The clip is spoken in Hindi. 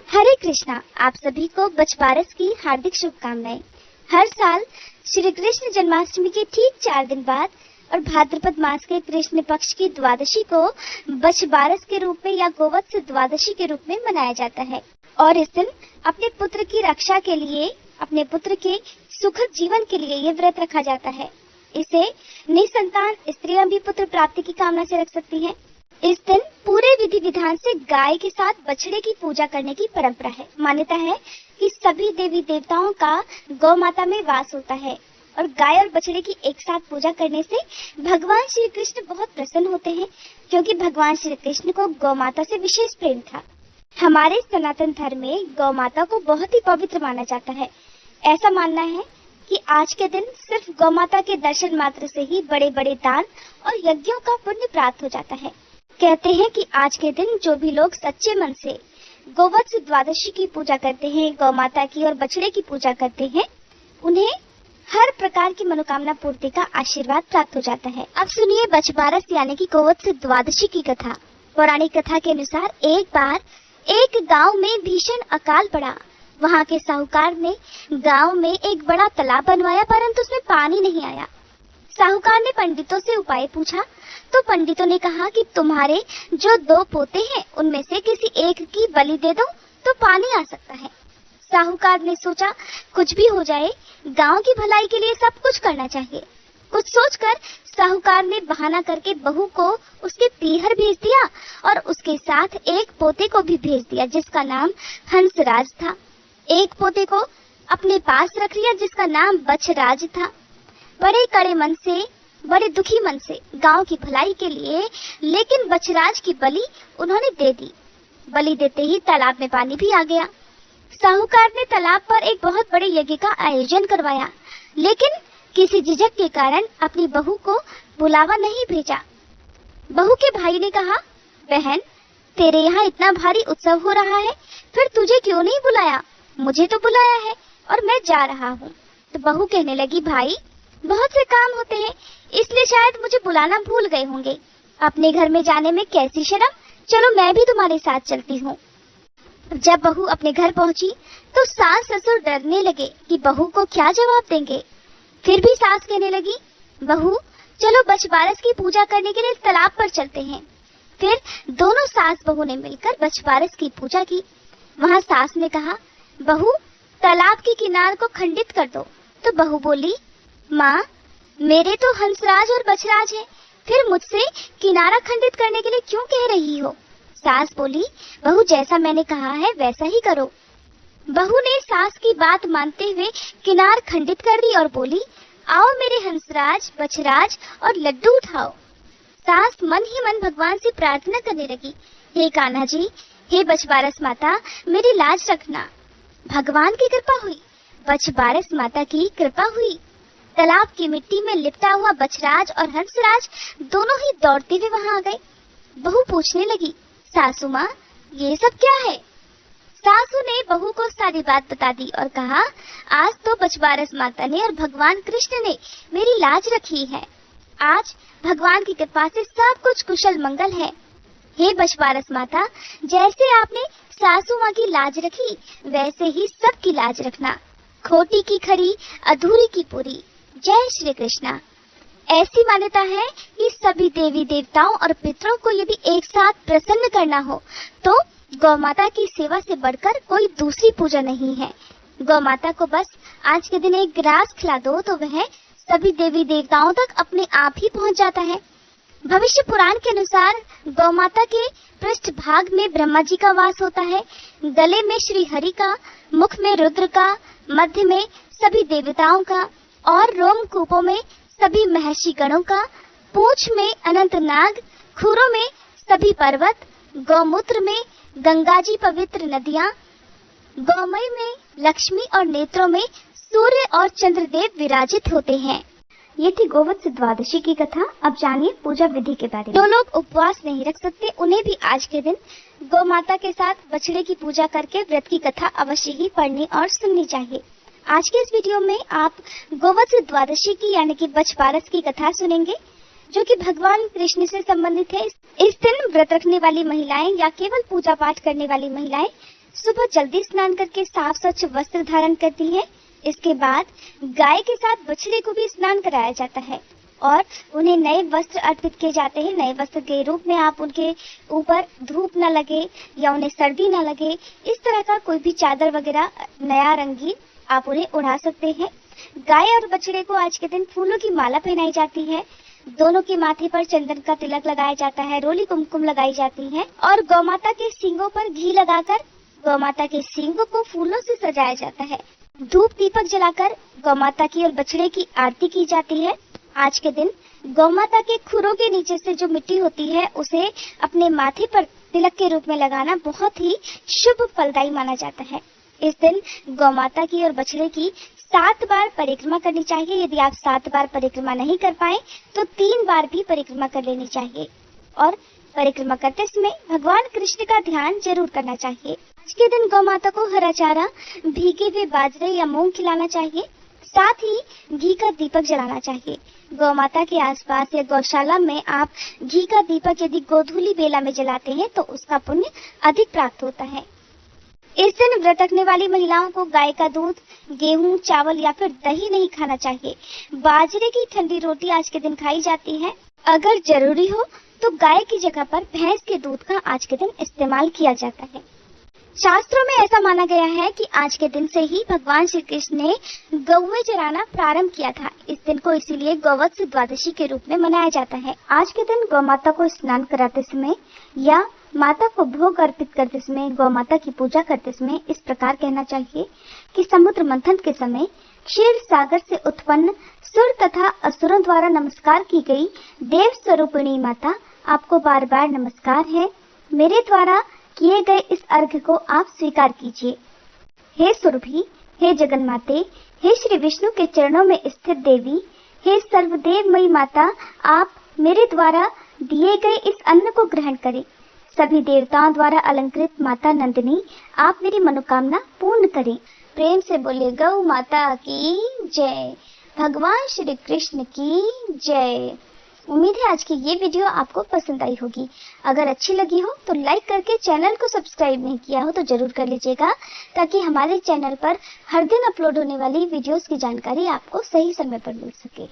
हरे कृष्णा। आप सभी को बछबारस की हार्दिक शुभकामनाएं। हर साल श्री कृष्ण जन्माष्टमी के ठीक 4 दिन बाद और भाद्रपद मास के कृष्ण पक्ष की द्वादशी को बछबारस के रूप में या गोवत्स द्वादशी के रूप में मनाया जाता है और इस दिन अपने पुत्र की रक्षा के लिए, अपने पुत्र के सुखद जीवन के लिए ये व्रत रखा जाता है। इसे निसंतान स्त्रियां भी पुत्र प्राप्ति की कामना से रख सकती हैं। इस दिन पूरे विधि विधान से गाय के साथ बछड़े की पूजा करने की परंपरा है। मान्यता है कि सभी देवी देवताओं का गौ माता में वास होता है और गाय और बछड़े की एक साथ पूजा करने से भगवान श्री कृष्ण बहुत प्रसन्न होते हैं, क्योंकि भगवान श्री कृष्ण को गौ माता से विशेष प्रेम था। हमारे सनातन धर्म में गौ माता को बहुत ही पवित्र माना जाता है। ऐसा मानना है कि आज के दिन सिर्फ गौ माता के दर्शन मात्र से ही बड़े बड़े दान और यज्ञों का पुण्य प्राप्त हो जाता है। कहते हैं कि आज के दिन जो भी लोग सच्चे मन से गोवत्स द्वादशी की पूजा करते हैं, गौ माता की और बछड़े की पूजा करते हैं, उन्हें हर प्रकार की मनोकामना पूर्ति का आशीर्वाद प्राप्त हो जाता है। अब सुनिए बछबारस यानी कि गोवत्स द्वादशी की कथा। पौराणिक कथा के अनुसार एक बार एक गांव में भीषण अकाल पड़ा। वहां के साहूकार ने गांव में एक बड़ा तालाब बनवाया, परंतु उसमें पानी नहीं आया। साहूकार ने पंडितों से उपाय पूछा तो पंडितों ने कहा कि तुम्हारे जो 2 पोते हैं उनमें से किसी एक की बलि दे दो तो पानी आ सकता है। साहूकार ने सोचा कुछ भी हो जाए, गांव की भलाई के लिए सब कुछ करना चाहिए। कुछ सोचकर साहूकार ने बहाना करके बहू को उसके पीहर भेज दिया और उसके साथ एक पोते को भी भेज दिया जिसका नाम हंसराज था। एक पोते को अपने पास रख लिया जिसका नाम बछराज था। बड़े कड़े मन से, बड़े दुखी मन से गांव की भलाई के लिए लेकिन बछराज की बलि उन्होंने दे दी। बलि देते ही तालाब में पानी भी आ गया। साहूकार ने तालाब पर एक बहुत बड़े यज्ञ का आयोजन करवाया, लेकिन किसी झिझक के कारण अपनी बहू को बुलावा नहीं भेजा। बहू के भाई ने कहा, बहन तेरे यहाँ इतना भारी उत्सव हो रहा है, फिर तुझे क्यों नहीं बुलाया? मुझे तो बुलाया है और मैं जा रहा हूँ। तो बहू कहने लगी, भाई बहुत से काम होते हैं, इसलिए शायद मुझे बुलाना भूल गए होंगे। अपने घर में जाने में कैसी शर्म, चलो मैं भी तुम्हारे साथ चलती हूँ। जब बहू अपने घर पहुंची तो सास ससुर डरने लगे कि बहू को क्या जवाब देंगे। फिर भी सास कहने लगी, बहू चलो बछबारस की पूजा करने के लिए तालाब पर चलते हैं। फिर दोनों सास बहू ने मिलकर बछबारस की पूजा की। वहाँ सास ने कहा, बहू तालाब के किनार को खंडित कर दो। तो बहू बोली, माँ मेरे तो हंसराज और बछराज हैं, फिर मुझसे किनारा खंडित करने के लिए क्यों कह रही हो? सास बोली, बहू जैसा मैंने कहा है वैसा ही करो। बहू ने सास की बात मानते हुए किनार खंडित कर दी और बोली, आओ मेरे हंसराज, बछराज और लड्डू उठाओ। सास मन ही मन भगवान से प्रार्थना करने लगी, हे कान्हा जी, हे बछबारस माता, मेरी लाज रखना। भगवान की कृपा हुई, बछबारस माता की कृपा हुई। तालाब की मिट्टी में लिपटा हुआ बछराज और हंसराज दोनों ही दौड़ते हुए वहां आ गए। बहू पूछने लगी, सासू माँ ये सब क्या है? सासू ने बहू को सारी बात बता दी और कहा, आज तो बछबारस माता ने और भगवान कृष्ण ने मेरी लाज रखी है। आज भगवान की कृपा से सब कुछ कुशल मंगल है। हे बछबारस माता, जैसे आपने सासू माँ की लाज रखी वैसे ही सबकी लाज रखना। खोटी की खरी, अधूरी की पूरी। जय श्री कृष्णा। ऐसी मान्यता है कि सभी देवी देवताओं और पितरों को यदि एक साथ प्रसन्न करना हो तो गौ माता की सेवा से बढ़कर कोई दूसरी पूजा नहीं है। गौ माता को बस आज के दिन एक ग्रास खिला दो तो वह सभी देवी देवताओं तक अपने आप ही पहुंच जाता है। भविष्य पुराण के अनुसार गौ माता के पृष्ठ भाग में ब्रह्मा जी का वास होता है, गले में श्री हरि का, मुख में रुद्र का, मध्य में सभी देवताओं का और रोमकूपों में सभी महर्षि गणों का, पूंछ में अनंत नाग, खुरों में सभी पर्वत, गौमूत्र में गंगा जी पवित्र नदियां, गौमय में लक्ष्मी और नेत्रों में सूर्य और चंद्रदेव विराजित होते हैं। ये थी गोवत्स द्वादशी की कथा। अब जानिए पूजा विधि के बारे में। जो लोग उपवास नहीं रख सकते उन्हें भी आज के दिन गौ माता के साथ बछड़े की पूजा करके व्रत की कथा अवश्य ही पढ़नी और सुननी चाहिए। आज के इस वीडियो में आप गोवत्स द्वादशी की यानी कि बछबारस की कथा सुनेंगे, जो कि भगवान कृष्ण से संबंधित है। इस दिन व्रत रखने वाली महिलाएं या केवल पूजा पाठ करने वाली महिलाएं सुबह जल्दी स्नान करके साफ स्वच्छ वस्त्र धारण करती हैं। इसके बाद गाय के साथ बछड़े को भी स्नान कराया जाता है और उन्हें नए वस्त्र अर्पित किए जाते हैं। नए वस्त्र के रूप में आप उनके ऊपर धूप न लगे या उन्हें सर्दी न लगे, इस तरह का कोई भी चादर वगैरह नया रंगीन आप उन्हें उड़ा सकते हैं। गाय और बछड़े को आज के दिन फूलों की माला पहनाई जाती है। दोनों के माथे पर चंदन का तिलक लगाया जाता है, रोली कुमकुम लगाई जाती है और गौमाता के सींगों पर घी लगाकर गौमाता के सींगों को फूलों से सजाया जाता है। धूप दीपक जलाकर गौमाता की और बछड़े की आरती की जाती है। आज के दिन गौमाता के खुरों के नीचे से जो मिट्टी होती है उसे अपने माथे पर तिलक के रूप में लगाना बहुत ही शुभ फलदायी माना जाता है। इस दिन गौमाता की और बछड़े की 7 बार परिक्रमा करनी चाहिए। यदि आप 7 बार परिक्रमा नहीं कर पाए तो 3 बार भी परिक्रमा कर लेनी चाहिए और परिक्रमा करते समय भगवान कृष्ण का ध्यान जरूर करना चाहिए। आज के दिन गौमाता को हरा चारा, भीगे हुए बाजरे या मूंग खिलाना चाहिए। साथ ही घी का दीपक जलाना चाहिए। गौमाता के आसपास या गौशाला में आप घी का दीपक यदि गोधूली बेला में जलाते हैं तो उसका पुण्य अधिक प्राप्त होता है। इस दिन व्रत रखने वाली महिलाओं को गाय का दूध, गेहूं, चावल या फिर दही नहीं खाना चाहिए। बाजरे की ठंडी रोटी आज के दिन खाई जाती है। अगर जरूरी हो तो गाय की जगह पर भैंस के दूध का आज के दिन इस्तेमाल किया जाता है। शास्त्रों में ऐसा माना गया है कि आज के दिन से ही भगवान श्री कृष्ण ने गौएं चराना प्रारंभ किया था। इस दिन को इसीलिए गौवत्स द्वादशी के रूप में मनाया जाता है। आज के दिन गौ माता को स्नान कराते समय या माता को भोग अर्पित करते समय, गौ माता की पूजा करते समय इस प्रकार कहना चाहिए कि समुद्र मंथन के समय क्षीर सागर से उत्पन्न सुर तथा असुरों द्वारा नमस्कार की गई देव स्वरूपिणी माता, आपको बार बार नमस्कार है। मेरे द्वारा किए गए इस अर्घ्य को आप स्वीकार कीजिए। हे सुरभि, हे जगन्माते, हे श्री विष्णु के चरणों में स्थित देवी, हे सर्वदेवमयी माता, आप मेरे द्वारा दिए गए इस अन्न को ग्रहण करें। सभी देवताओं द्वारा अलंकृत माता नंदिनी, आप मेरी मनोकामना पूर्ण करें। प्रेम से बोले गौ माता की जय, भगवान श्री कृष्ण की जय। उम्मीद है आज की ये वीडियो आपको पसंद आई होगी। अगर अच्छी लगी हो तो लाइक करके चैनल को सब्सक्राइब नहीं किया हो तो जरूर कर लीजिएगा, ताकि हमारे चैनल पर हर दिन अपलोड होने वाली वीडियोस की जानकारी आपको सही समय पर मिल सके।